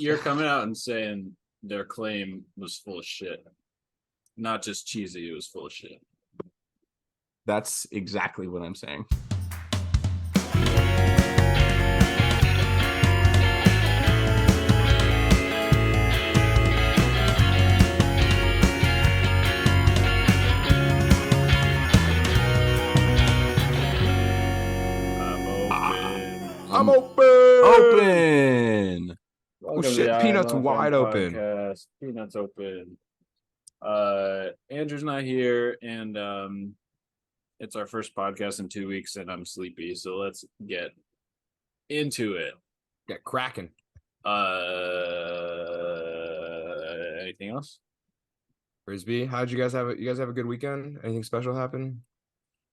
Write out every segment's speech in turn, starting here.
You're coming out and saying their claim was full of shit. Not just cheesy, it was full of shit. That's exactly what I'm saying. I'm open. Open. Welcome shit, to the Peanuts I'm wide open. Podcast. Peanuts open. Andrew's not here, and it's our first podcast in 2 weeks, and I'm sleepy. So let's get into it. Get cracking. Anything else? Frisbee, how'd you guys have it? You guys have a good weekend? Anything special happen?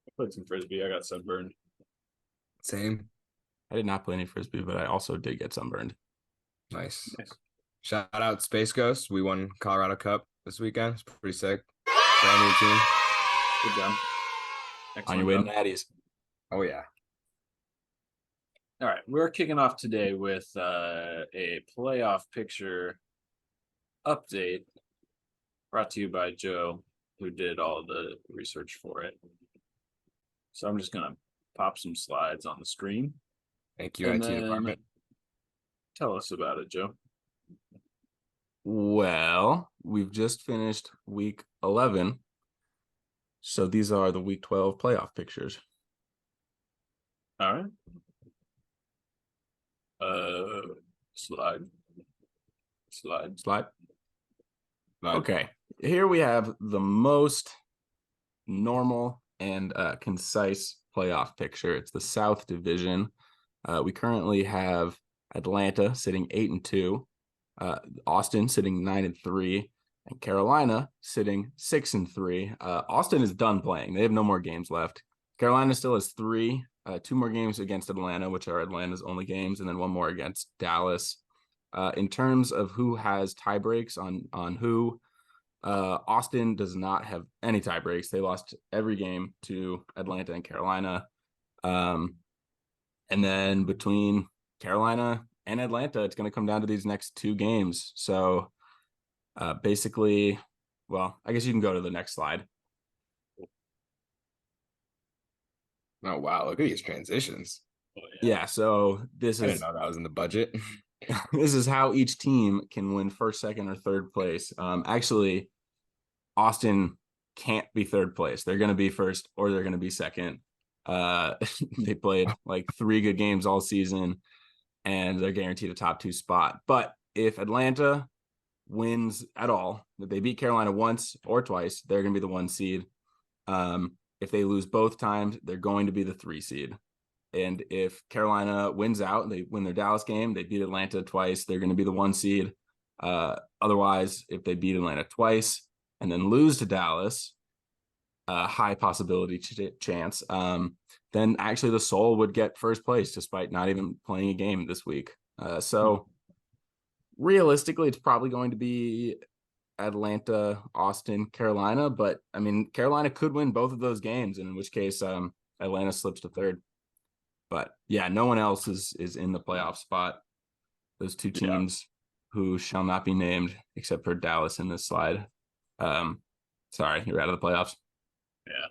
I played some frisbee. I got sunburned. Same. I did not play any frisbee, but I also did get sunburned. Nice. Shout out Space Ghost. We won Colorado Cup this weekend. It's pretty sick. Brand new team. Good job. On your way to Natties. Oh yeah. All right, we're kicking off today with a playoff picture update brought to you by Joe, who did all the research for it. So I'm just going to pop some slides on the screen. Thank you, IT department. Tell us about it, Joe. Well, we've just finished week 11. So these are the week 12 playoff pictures. All right. Slide. Okay, here we have the most normal and concise playoff picture. It's the South Division. We currently have Atlanta sitting 8-2, Austin sitting 9-3, and Carolina sitting 6-3. Austin is done playing; they have no more games left. Carolina still has 2 more games against Atlanta, which are Atlanta's only games, and then 1 more against Dallas. In terms of who has tie breaks on who, Austin does not have any tie breaks. They lost every game to Atlanta and Carolina. And then between Carolina and Atlanta, it's going to come down to these next 2 games. So basically, well, I guess you can go to the next slide. Oh wow, look at these transitions. Oh, Yeah, so this I is didn't know that was in the budget. this is how each team can win first, second, or third place. Actually, Austin can't be third place. They're going to be first or they're going to be second. They played like 3 good games all season, and they're guaranteed a top 2 spot. But if Atlanta wins at all, if they beat Carolina once or twice, they're going to be the 1 seed. If they lose both times, they're going to be the 3 seed. And if Carolina wins out, they win their Dallas game, they beat Atlanta twice, they're going to be the 1 seed. Otherwise, if they beat Atlanta twice and then lose to Dallas, high possibility chance, then actually the Soul would get first place despite not even playing a game this week. So realistically, it's probably going to be Atlanta, Austin, Carolina. But I mean, Carolina could win both of those games, in which case Atlanta slips to third. But yeah, no one else is in the playoff spot. Those 2 teams who shall not be named, except for Dallas in this slide. Sorry, you're out of the playoffs. Yeah.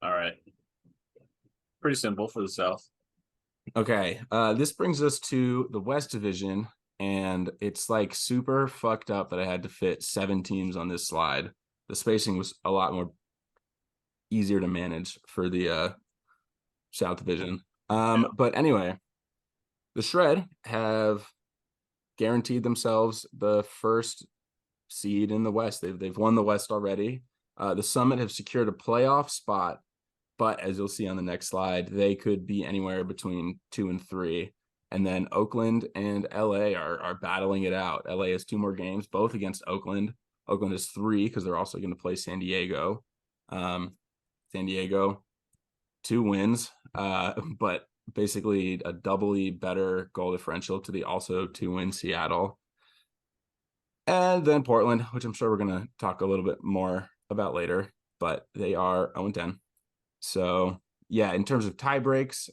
All right. Pretty simple for the South. Okay, this brings us to the West Division, and it's like super fucked up that I had to fit 7 teams on this slide. The spacing was a lot more easier to manage for the South Division. But anyway, the Shred have guaranteed themselves the first seed in the West. They've won the West already. The Summit have secured a playoff spot, but as you'll see on the next slide, they could be anywhere between 2 and 3. And then Oakland and LA are battling it out. LA has 2 more games, both against Oakland. Oakland has 3 because they're also going to play San Diego. San Diego, 2 wins, but basically a doubly better goal differential to the also 2-win Seattle. And then Portland, which I'm sure we're going to talk a little bit more about later, but they are 0-10. So yeah, in terms of tie breaks,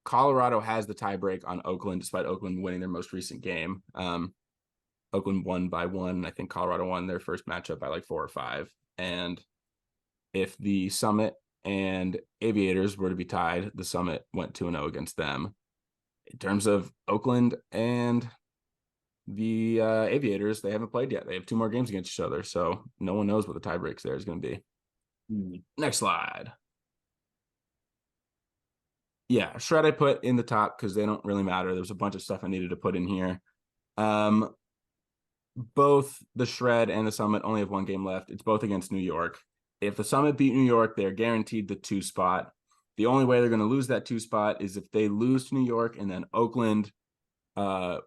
Colorado has the tiebreak on Oakland, despite Oakland winning their most recent game. Oakland won by 1. I think Colorado won their first matchup by like 4 or 5. And if the Summit and Aviators were to be tied, the Summit went 2-0 against them. In terms of Oakland and the Aviators, they haven't played yet. They have 2 more games against each other, so no one knows what the tiebreaks there is going to be. Next slide. Yeah, Shred I put in the top because they don't really matter. There's a bunch of stuff I needed to put in here. Both the Shred and the Summit only have 1 game left. It's both against New York. If the Summit beat New York, they're guaranteed the 2 spot. The only way they're going to lose that 2 spot is if they lose to New York and then Oakland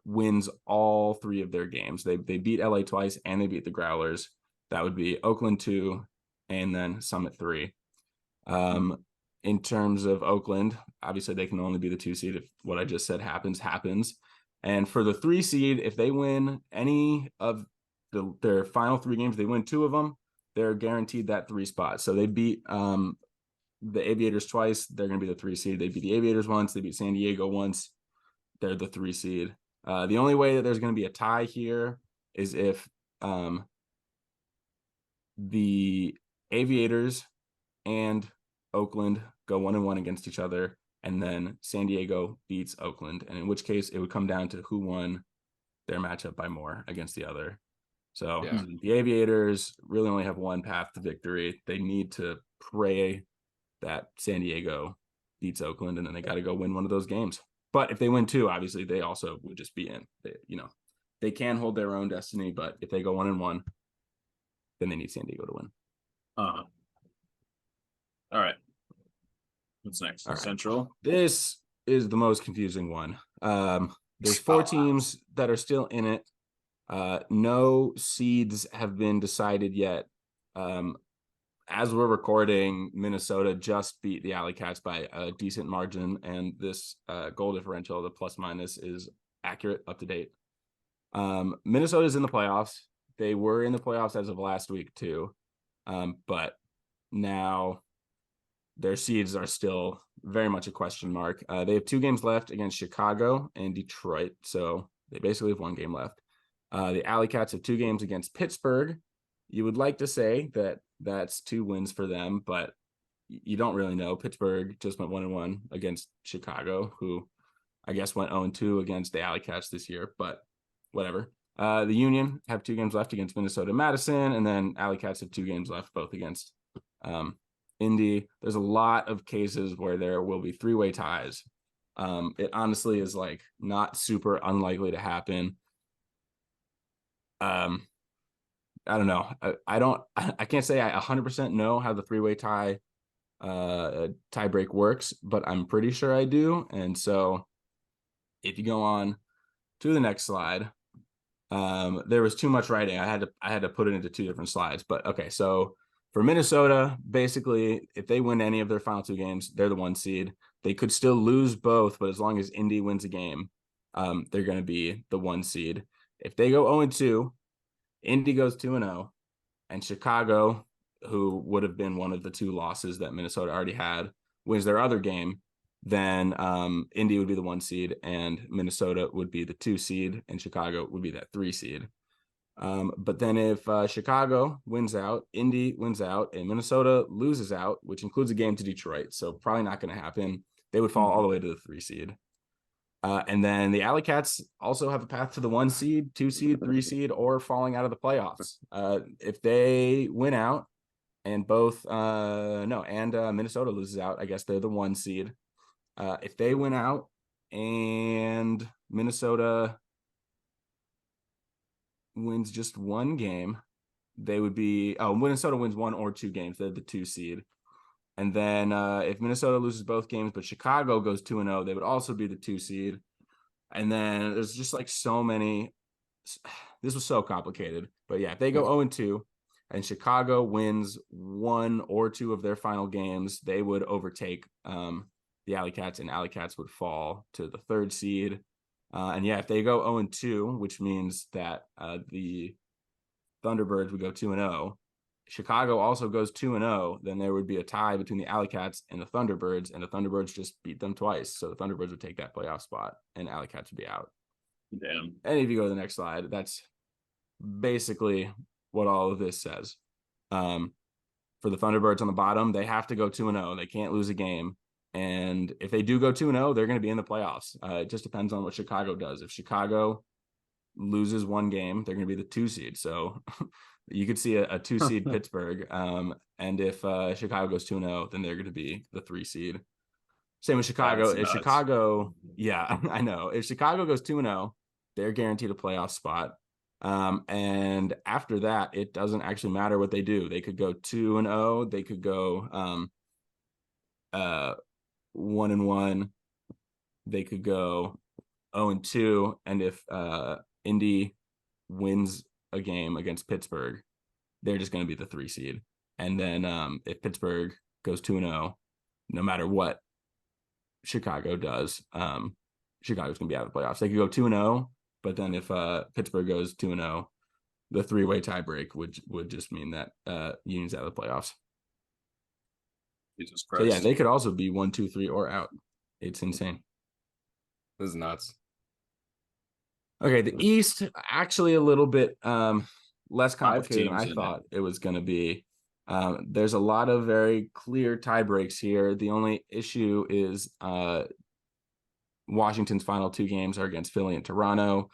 wins all 3 of their games. They beat LA twice and they beat the Growlers. That would be Oakland 2 and then Summit 3. In terms of Oakland, obviously they can only be the 2 seed if what I just said happens. And for the 3 seed, if they win any of their final 3 games, they win 2 of them, they're guaranteed that 3 spot. So they beat the Aviators twice, they're going to be the 3 seed. They beat the Aviators once, they beat San Diego once, they're the 3 seed. The only way that there's going to be a tie here is if the Aviators and Oakland go 1-1 against each other, and then San Diego beats Oakland, and in which case it would come down to who won their matchup by more against the other. So the Aviators really only have 1 path to victory. They need to pray that San Diego beats Oakland, and then they got to go win one of those games. But if they win 2, obviously they also would just be in. They can hold their own destiny, but if they go 1-1, then they need San Diego to win. All right. What's next? All right. Central. This is the most confusing one. There's 4 teams that are still in it. No seeds have been decided yet. As we're recording, Minnesota just beat the Alley Cats by a decent margin, and this goal differential, the plus minus, is accurate, up to date. Minnesota's in the playoffs. They were in the playoffs as of last week too, but now their seeds are still very much a question mark. They have 2 games left against Chicago and Detroit, so they basically have 1 game left. The Alley Cats have 2 games against Pittsburgh. You would like to say that that's 2 wins for them, but you don't really know. Pittsburgh just went 1-1 against Chicago, who I guess went 0-2 against the Alley Cats this year, but whatever. The Union have 2 games left against Minnesota and Madison, and then Alley Cats have 2 games left, both against Indy. There's a lot of cases where there will be 3-way ties. It honestly is like not super unlikely to happen. I don't know. I can't say I 100% know how the 3-way tie break works, but I'm pretty sure I do. And so if you go on to the next slide, there was too much writing. I had to put it into 2 different slides, but okay. So for Minnesota, basically, if they win any of their final 2 games, they're the 1 seed. They could still lose both, but as long as Indy wins a game, they're going to be the 1 seed. If they go 0-2, Indy goes 2-0, and Chicago, who would have been one of the 2 losses that Minnesota already had, wins their other game, then Indy would be the 1 seed, and Minnesota would be the 2 seed, and Chicago would be that 3 seed. But then if Chicago wins out, Indy wins out, and Minnesota loses out, which includes a game to Detroit, so probably not going to happen, they would fall all the way to the 3 seed. And then the Alley Cats also have a path to the 1 seed, 2 seed, 3 seed, or falling out of the playoffs. If they win out and Minnesota loses out, I guess they're the 1 seed. If they win out and Minnesota wins just 1 game, they would be, Minnesota wins 1 or 2 games, they're the 2 seed. And then if Minnesota loses both games, but Chicago goes 2-0, they would also be the 2 seed. And then there's just like so many. This was so complicated. But yeah, if they go 0-2 and Chicago wins 1 or 2 of their final games, they would overtake the Alley Cats, and Alley Cats would fall to the 3rd seed. And yeah, if they go 0-2, which means that the Thunderbirds would go 2-0, Chicago also goes 2-0, then there would be a tie between the Alley Cats and the Thunderbirds, and the Thunderbirds just beat them twice. So the Thunderbirds would take that playoff spot, and Alley Cats would be out. Damn. And if you go to the next slide, that's basically what all of this says. For the Thunderbirds on the bottom, they have to go 2-0. They can't lose a game. And if they do go 2-0, they're going to be in the playoffs. It just depends on what Chicago does. If Chicago loses one game, they're going to be the 2 seed. So you could see a 2 seed Pittsburgh. And if Chicago goes 2-0, then they're going to be the 3 seed. Same with Chicago. That's If nuts. Chicago, yeah, I know. If Chicago goes 2-0, they're guaranteed a playoff spot. And after that, it doesn't actually matter what they do. They could go 2-0. They could go 1-1. They could go 0-2. And if Indy wins a game against Pittsburgh, they're just going to be the 3 seed. And then if Pittsburgh goes 2-0, no matter what Chicago does, Chicago's going to be out of the playoffs. They could go 2-0, but then if Pittsburgh goes 2-0, the 3-way tiebreak would just mean that Union's out of the playoffs. Jesus So Christ. yeah, they could also be 1, 2, 3 or out. It's insane. This is nuts. Okay, the East actually a little bit less complicated than I teams in thought it was going to be. There's a lot of very clear tie breaks here. The only issue is Washington's final 2 games are against Philly and Toronto,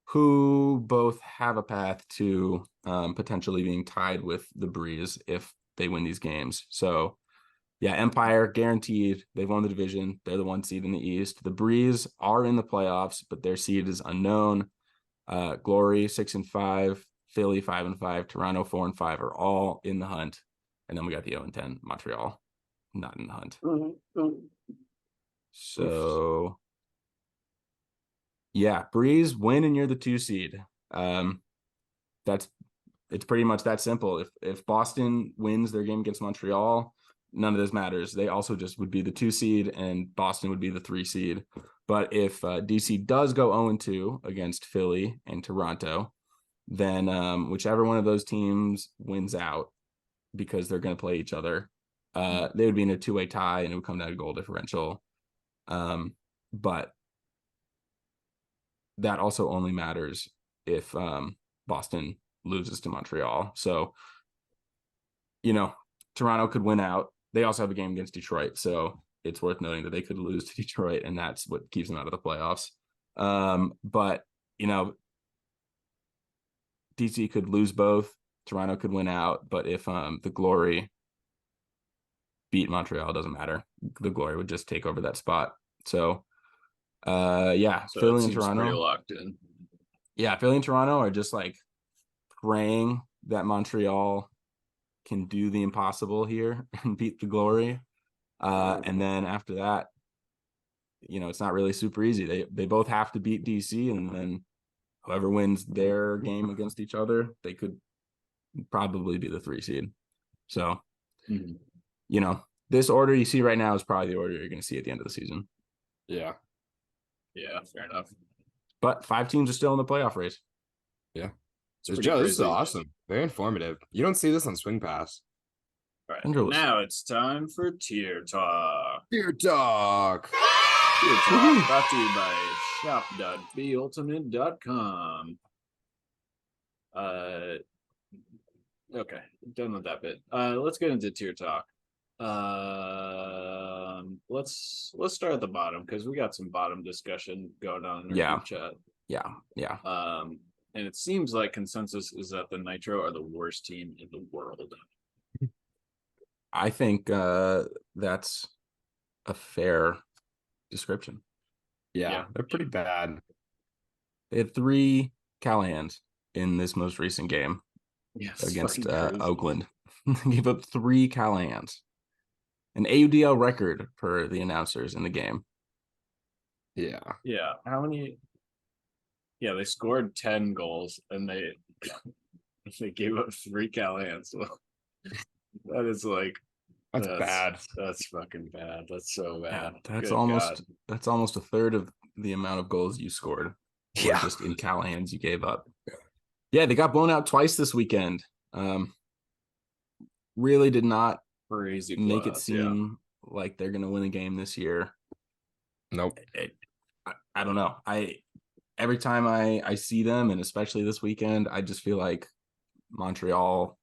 who both have a path to potentially being tied with the Breeze if they win these games. So yeah, Empire guaranteed. They've won the division. They're the 1 seed in the East. The Breeze are in the playoffs, but their seed is unknown. Glory 6-5, Philly 5-5, Toronto 4-5 are all in the hunt. And then we got the 0-10, Montreal not in the hunt. So yeah, Breeze win and you're the 2 seed. It's pretty much that simple. If Boston wins their game against Montreal, none of this matters. They also just would be the 2 seed and Boston would be the 3 seed. But if DC does go 0-2 against Philly and Toronto, then whichever one of those teams wins out, because they're going to play each other, they would be in a 2-way tie and it would come down to goal differential. But that also only matters if Boston loses to Montreal. So, Toronto could win out. They also have a game against Detroit. So it's worth noting that they could lose to Detroit, and that's what keeps them out of the playoffs. But, DC could lose both. Toronto could win out. But if the Glory beat Montreal, it doesn't matter. The Glory would just take over that spot. So, yeah, So Philly it and seems pretty Toronto. locked in. Yeah, Philly and Toronto are just like praying that Montreal can do the impossible here and beat the Glory. And then after that, it's not really super easy. They both have to beat DC, and then whoever wins their game against each other, they could probably be the 3 seed. So, this order you see right now is probably the order you're going to see at the end of the season. Yeah. Yeah, fair enough. But 5 teams are still in the playoff race. Yeah. It's pretty Joe, this is crazy. awesome. Very informative. You don't see this on Swing Pass. All right, Andrew, now it's time for Tier Talk. Dear Talk. Tier Talk brought to you by shop.beultimate.com. Okay, done with that bit. Let's get into Tier Talk. Let's start at the bottom because we got some bottom discussion going on in our group chat. Yeah. And it seems like consensus is that the Nitro are the worst team in the world. I think that's a fair description. Yeah, they're pretty bad. They had 3 Callahans in this most recent game against fucking crazy. Oakland. They gave up 3 Callahans. An AUDL record per the announcers in the game. Yeah. Yeah. How many? Yeah, they scored 10 goals and they gave up 3 Callahans. Well, that is like That's bad. That's fucking bad. That's so bad. That's Good almost God. that's almost a third of the amount of goals you scored. Yeah. Just in Callahans you gave up. Yeah, they got blown out twice this weekend. really did not Crazy make it blowouts, seem like they're going to win a game this year. Nope. I don't know. Every time I see them, and especially this weekend, I just feel like Montreal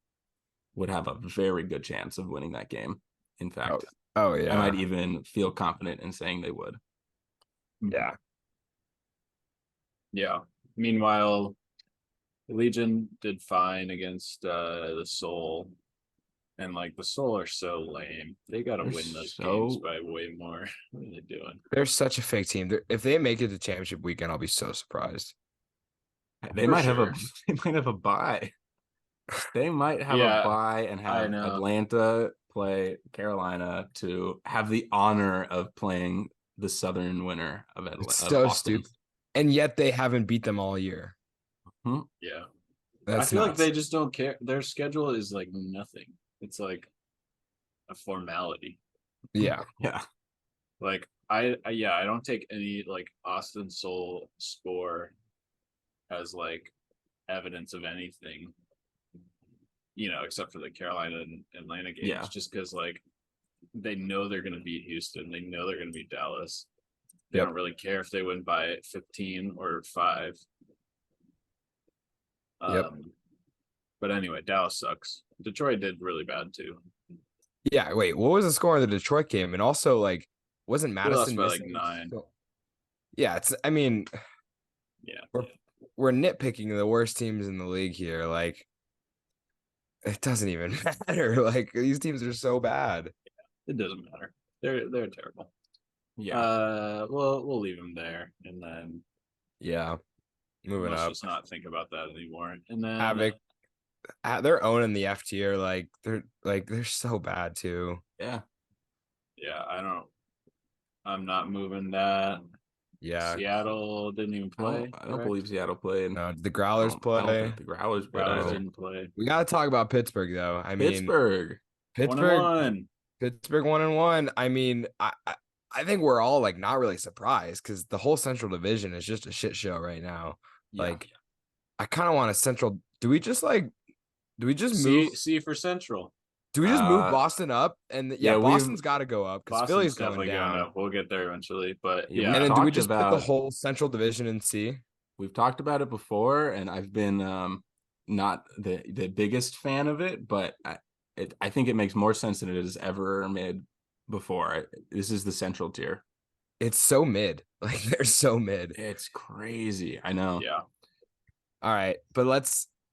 would have a very good chance of winning that game. In fact, Oh I yeah. might even feel confident in saying they would. Yeah. Yeah. Meanwhile, the Legion did fine against the Soul. And like the Soul are so lame. They gotta They're win those so- games by way more. What are they doing? They're such a fake team. If they make it to championship weekend, I'll be so surprised. They For might have sure. they might have a bye. They might have a Yeah, bye and I have know. Atlanta play Carolina to have the honor of playing the Southern winner of It's of so Austin. stupid. And yet they haven't beat them all year. Yeah. That's I feel like nuts. they just don't care. Their schedule is like nothing. It's like a formality. Yeah. Yeah. Like I don't take any like Austin Soul score as like evidence of anything, except for the Carolina and Atlanta games, Yeah. just because like they know they're gonna beat Houston, they know they're gonna beat Dallas. They Yep. don't really care if they win by 15 or 5. Yep. But anyway, Dallas sucks. Detroit did really bad too. Yeah. Wait, what was the score in the Detroit game? And also, like, wasn't They lost Madison by like missing? 9. Yeah, I mean, Yeah. we're nitpicking the worst teams in the league here. Like, it doesn't even matter. Like, these teams are so bad. It doesn't matter. They're terrible. Yeah. We'll leave them there, and then Yeah. Moving let's up. just not think about that anymore. And then Havoc. They're owning the F tier. They're so bad too. Yeah. I'm not moving that. Yeah. Seattle didn't even play. I don't believe Seattle played. No, did the I Growlers don't play? think the Growlers played. Growlers No. didn't play. We got to talk about Pittsburgh though. I mean, Pittsburgh. 1-1. Pittsburgh 1-1. I mean, I think we're all like not really surprised because the whole Central Division is just a shit show right now. Yeah. Like, I kind of want a Central. Do we just move? C for Central. Do we just move Boston up? And yeah, Boston's got to go up because Boston's Philly's going definitely down. up. We'll get there eventually, but Yeah, yeah. And then do we talked just put the about- whole Central Division in C? We've talked about it before, and I've been not the biggest fan of it, but I think it makes more sense than it has ever made before. This is the Central tier. It's so mid. Like, they're so mid. It's crazy. I know. Yeah. All right, but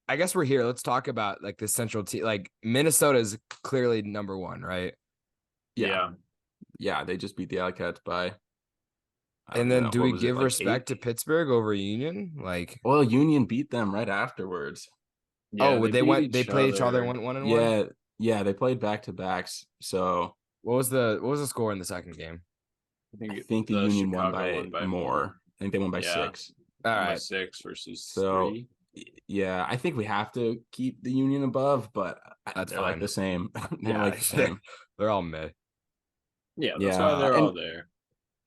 I guess we're here. Let's talk about like the Central team. Like, Minnesota is clearly number 1, right? Yeah. Yeah, they just beat the Alley-Cats by. And then do we what was it, give like respect 8? to Pittsburgh over Union? Like, Well, Union beat them right afterwards. Yeah, they beat played each other 1-1. Yeah, they played back-to-backs. So What was the score in the second game? I think the Union won Chicago by more. I think they won by Yeah. 6. All By right. 6 versus So 3. yeah, I think we have to keep the Union above, but That's they're like fine. the same. They're Yeah, like the same. they're all mid. Yeah, that's why they're and all there.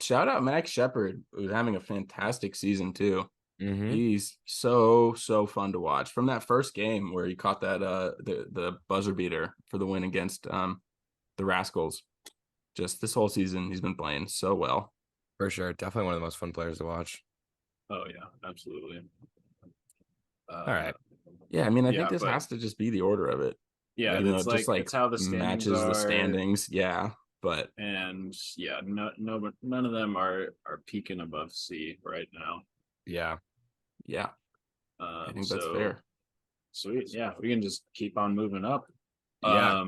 Shout out Max Shepard, who's having a fantastic season too. Mm-hmm. He's so fun to watch. From that first game where he caught that the buzzer beater for the win against the Rascals. Just this whole season he's been playing so well. For sure. Definitely one of the most fun players to watch. Oh yeah, absolutely. All right. Yeah, I mean, I Yeah, think this but- has to just be the order of it. Yeah, Even though it's it just like it's how the standings matches are, the standings. Yeah, but and yeah, none of them are peaking above C right now. Yeah. yeah, I think that's So, fair. Sweet, yeah, we can just keep on moving up. Yeah.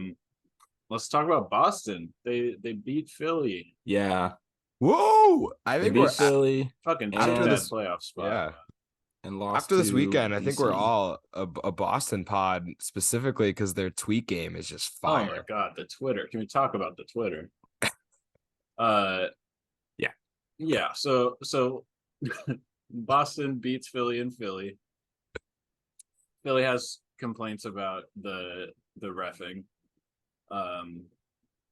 Let's talk about Boston. They beat Philly. Yeah, Whoa! I they think beat we're Philly Fucking After took that this- playoff spot. yeah. and lost After this to weekend, I think we're BC. all a Boston pod specifically because their tweet game is just Oh my fire. god, the Twitter. Can we talk about the Twitter? Yeah. Yeah, so Boston beats Philly in Philly. Philly has complaints about the reffing.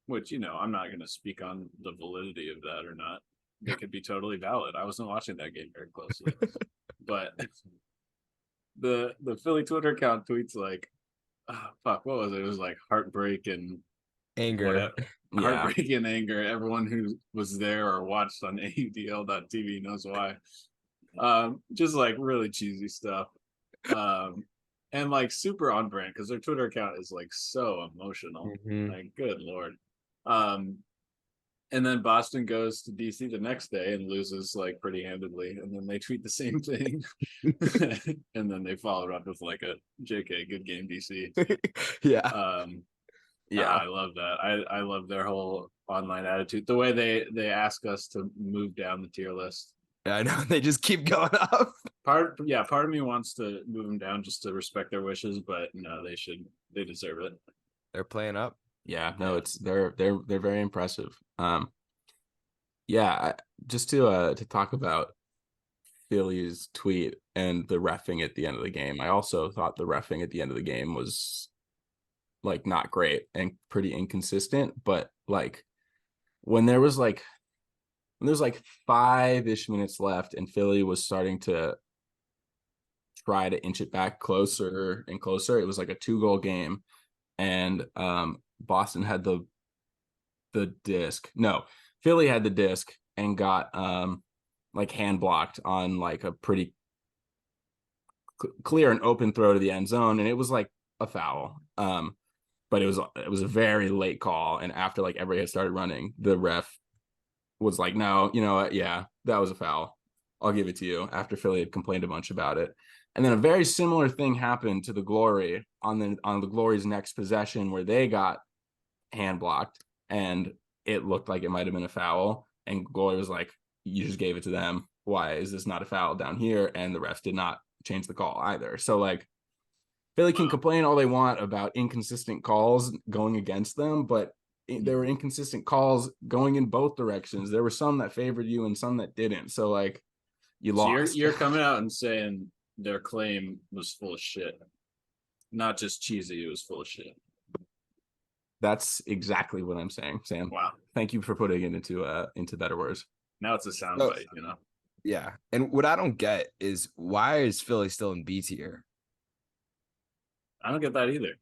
Which, I'm not gonna speak on the validity of that or not. They could be totally valid. I wasn't watching that game very closely. But the Philly Twitter account tweets like fuck, what was it? It was like heartbreak and Anger. Yeah. heartbreak and anger. Everyone who was there or watched on AUDL.tv knows why. Just like really cheesy stuff. And like super on brand because their Twitter account is like so emotional. Mhm. Like, good lord. And then Boston goes to DC the next day and loses like pretty handedly, and then they tweet the same thing, and then they follow it up with like a "JK, good game, DC." Yeah. Yeah. I love that. I love their whole online attitude. The way they ask us to move down the tier list. I know they just keep going up. Part of me wants to move them down just to respect their wishes, but no, they deserve it. They're playing up. Yeah, no, they're very impressive. Yeah, just to talk about Philly's tweet and the reffing at the end of the game. I also thought the reffing at the end of the game was like not great and pretty inconsistent, but like when there was like 5-ish minutes left and Philly was starting to try to inch it back closer and closer, it was like a 2-goal game, and Boston had the disc. No, Philly had the disc and got like hand blocked on like a pretty clear and open throw to the end zone, and it was like a foul. But it was a very late call, and after like everybody had started running, the ref was like, "No, you know what? Yeah, that was a foul. I'll give it to you." After Philly had complained a bunch about it, and then a very similar thing happened to the Glory on the Glory's next possession, where they got hand blocked, and it looked like it might have been a foul, and Glory was like, "You just gave it to them. Why is this not a foul down here?" And the refs did not change the call either. So like, Philly can complain all they want about inconsistent calls going against them, but there were inconsistent calls going in both directions. There were some that favored you and some that didn't. So like, you lost. So you're coming out and saying their claim was full of shit, not just cheesy. It was full of shit. That's exactly what I'm saying, Sam. Wow. Thank you for putting it into better words. Now it's a soundbite, you know. Yeah. And what I don't get is why is Philly still in B tier? I don't get that either.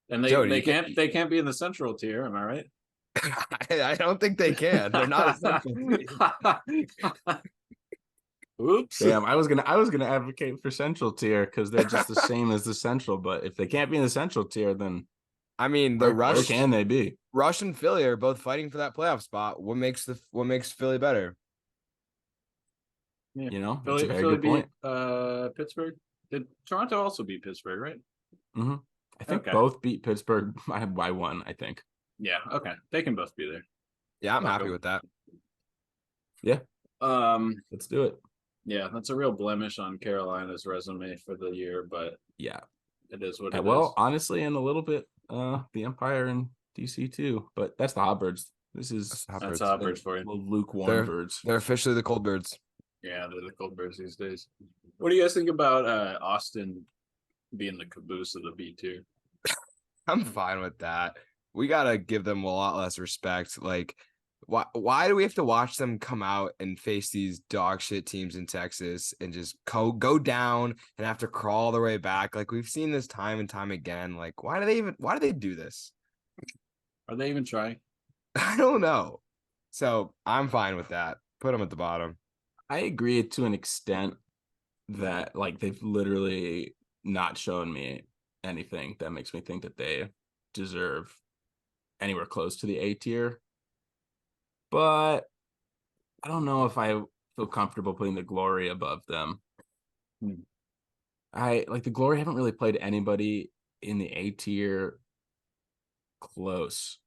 And they can't be in the central tier, am I right? I don't think they can. They're not essential. Oops. Damn, I was gonna advocate for central tier because they're just the same as the central. But if they can't be in the central tier, then I mean, where can they be? Rush and Philly are both fighting for that playoff spot. What makes Philly better? Yeah. You know, Philly, that's a very good point. Pittsburgh. Did Toronto also beat Pittsburgh, right? Mm-hmm. I think both beat Pittsburgh by 1, I think. Yeah, okay. They can both be there. Yeah, I'm happy with that. Yeah. Let's do it. Yeah, that's a real blemish on Carolina's resume for the year, but yeah, it is what it is. Well, honestly, and a little bit the Empire and DC too, but that's the Hotbirds. That's Hotbirds for you. Lukewarm birds. They're officially the cold birds. Yeah, they're the cold birds these days. What do you guys think about Austin being the caboose of the B tier? I'm fine with that. We gotta give them a lot less respect. Like, why do we have to watch them come out and face these dog shit teams in Texas and just go down and have to crawl their way back? Like, we've seen this time and time again. Like, why do they do this? Are they even trying? I don't know. So I'm fine with that. Put them at the bottom. I agree to an extent that like they've literally not shown me anything that makes me think that they deserve anywhere close to the A tier. But I don't know if I feel comfortable putting the Glory above them. I like the Glory haven't really played anybody in the A tier close.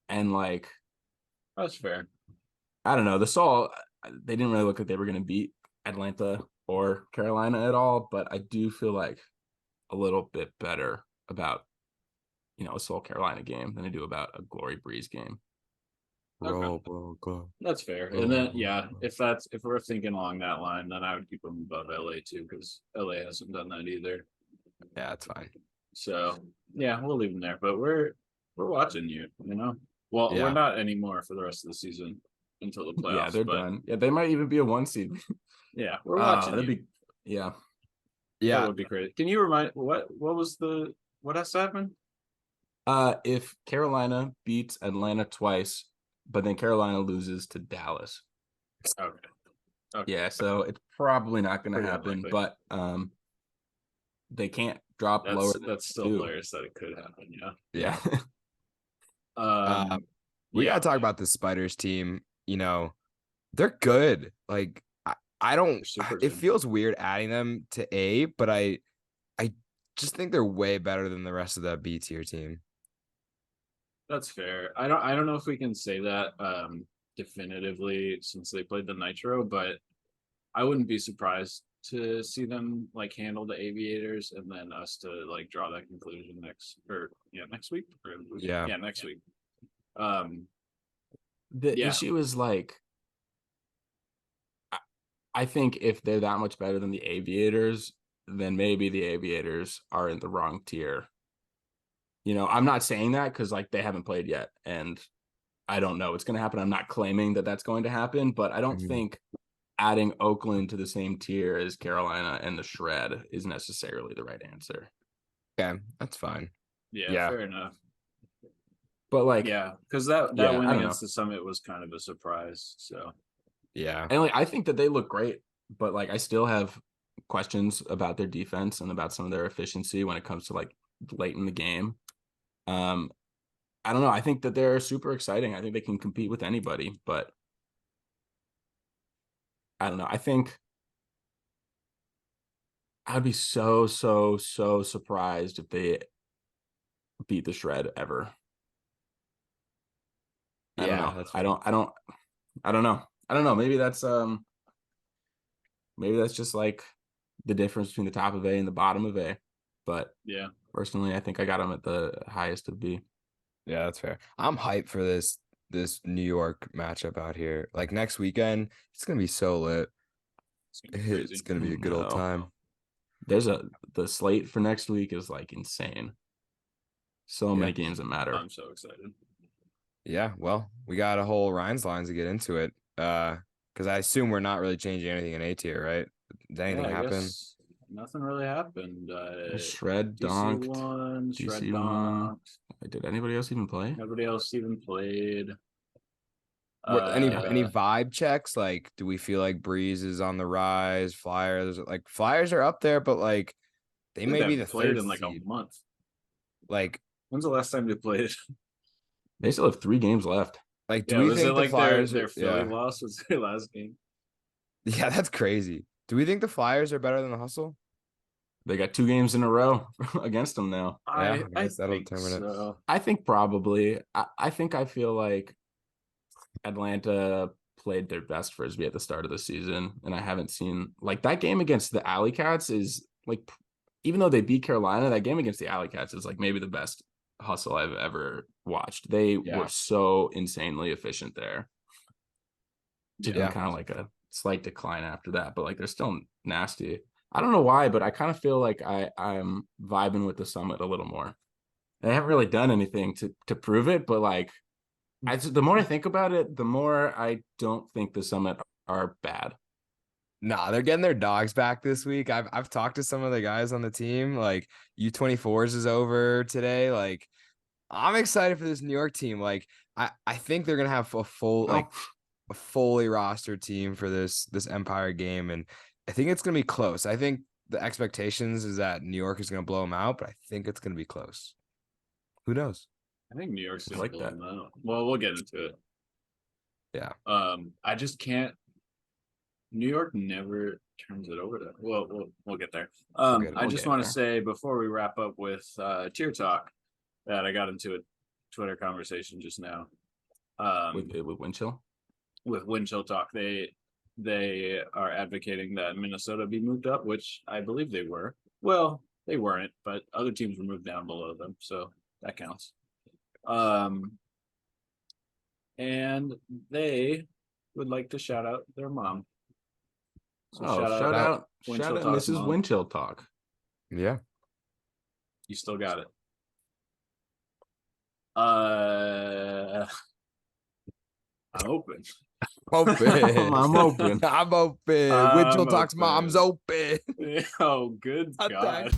And like, that's fair. I don't know. The Saul, they didn't really look like they were going to beat Atlanta or Carolina at all, but I do feel like a little bit better about, a Saul Carolina game than I do about a Glory Breeze game. Okay. That's fair. And then if we're thinking along that line, then I would keep them above LA too, because LA hasn't done that either. Yeah, that's fine. So yeah, we'll leave them there. But we're watching you, Well, we're not anymore for the rest of the season until the playoffs. Yeah, they're done. Yeah, they might even be a 1 seed. Yeah, we're watching. That'd be, yeah. That would be crazy. Can you remind what was the What has to happen? If Carolina beats Atlanta twice, but then Carolina loses to Dallas. Okay. Okay. Yeah, so it's probably not going to Pretty happen, unlikely. but they can't drop lower than That's still 2. hilarious that it could happen. Yeah. Yeah. We Yeah. gotta talk about the Spiders team. You know, they're good. Like I don't. They're super It good. feels weird adding them to A, but I just think they're way better than the rest of that B tier team. That's fair. I don't know if we can say that definitively since they played the Nitro, but I wouldn't be surprised to see them like handle the Aviators and then us to like draw that conclusion next week. Yeah. Next week. The Yeah. issue is like, I think if they're that much better than the Aviators, then maybe the Aviators are in the wrong tier. You know, I'm not saying that because like they haven't played yet, and I don't know what's going to happen. I'm not claiming that that's going to happen, but I don't think adding Oakland to the same tier as Carolina and the Shred is necessarily the right answer. Okay, that's fine. Yeah. Fair enough. But like, yeah, because that yeah, win I don't against know. the Summit was kind of a surprise. So Yeah. And like, I think that they look great, but like, I still have questions about their defense and about some of their efficiency when it comes to like late in the game. I don't know. I think that they're super exciting. I think they can compete with anybody, but I don't know. I think I'd be so surprised if they beat the Shred ever. I don't Yeah, know. that's I fair. don't know. I don't know. Maybe that's just like the difference between the top of A and the bottom of A. But yeah, personally, I think I got them at the highest of B. Yeah, that's fair. I'm hyped for this New York matchup out here. Like next weekend, it's gonna be so lit. it's gonna be crazy. It's gonna be a good old No. time. The slate for next week is like insane. So many games that matter. I'm so excited. Yeah, well, we got a whole Ryan's lines to get into it. Because I assume we're not really changing anything in A tier, right? Did anything I happen? guess nothing really happened. Shred DC donked. won. Shred DC won. donked. Did anybody else even play? Nobody else even played. Any vibe checks? Like, do we feel like Breeze is on the rise? Flyers are up there, but like they may be the played third in like seed. a month. Like, when's the last time they played? They still have 3 games left. do we was think it the like Flyers their are? Philly loss was their last game? Yeah, that's crazy. Do we think the Flyers are better than the Hustle? They got 2 games in a row against them now. Yeah, I I guess that'll think determine it. so. I think probably. I feel like Atlanta played their best Frisbee at the start of the season, and I haven't seen like that game against the Alley Cats is like, even though they beat Carolina, that game against the Alley Cats is like maybe the best Hustle I've ever watched. They were so insanely efficient there. Yeah. Kind of like a slight decline after that, but like they're still nasty. I don't know why, but I kind of feel like I'm vibing with the Summit a little more. They haven't really done anything to prove it, but like the more I think about it, the more I don't think the Summit are bad. Nah, they're getting their dogs back this week. I've talked to some of the guys on the team. Like U24s is over today. Like I'm excited for this New York team. Like I think they're gonna have a fully rostered team for this Empire game, and I think it's gonna be close. I think the expectations is that New York is gonna blow them out, but I think it's gonna be close. Who knows? I think New York's gonna like blow that. them out. Well, we'll get into it. Yeah. I just can't. New York never turns it over to. Well, we'll get there. I just want to say before we wrap up with tier talk that I got into a Twitter conversation just now. With Windchill? With Windchill Talk, they are advocating that Minnesota be moved up, which I believe they were. Well, they weren't, but other teams were moved down below them, so that counts. And they would like to shout out their mom. So shout out Mrs. Mom. Windchill Talk. Yeah. You still got it. I'm open. I'm open. I'm open. Windchill Talks mom's open. Oh, good God.